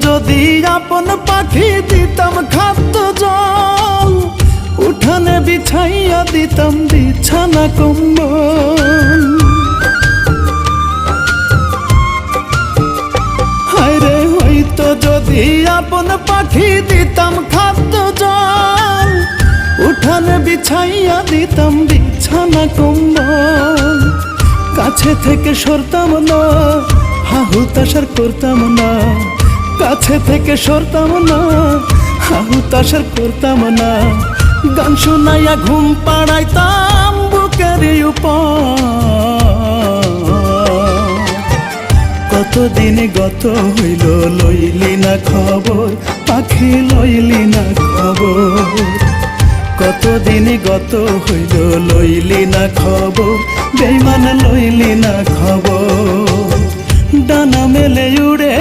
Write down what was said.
যদি আপন পাখি দিতাম খাদ্য জল, উঠানে বিছাইয়া দিতাম বিছানা কম্বল। হায়রে হইতো যদি আপন পাখি দিতাম খাদ্য জল, উঠানে বিছাইয়া দিতাম বিছানা কম্বল। কাছে থেকে সরতাম না, হাহুতাশার করতাম না, কাছে থেকে সরতাম না, হাহুতাশার করতাম না। গান শোনাইয়া ঘুম পাড়াইতাম বুকের উপর। কতদিন গত হইল লইলি না খবর, পাখি লইলি না খবর। কতদিন গত হইল লইলি না খবর, বেইমান লইলি না খবর। ডানা মেলে উড়ে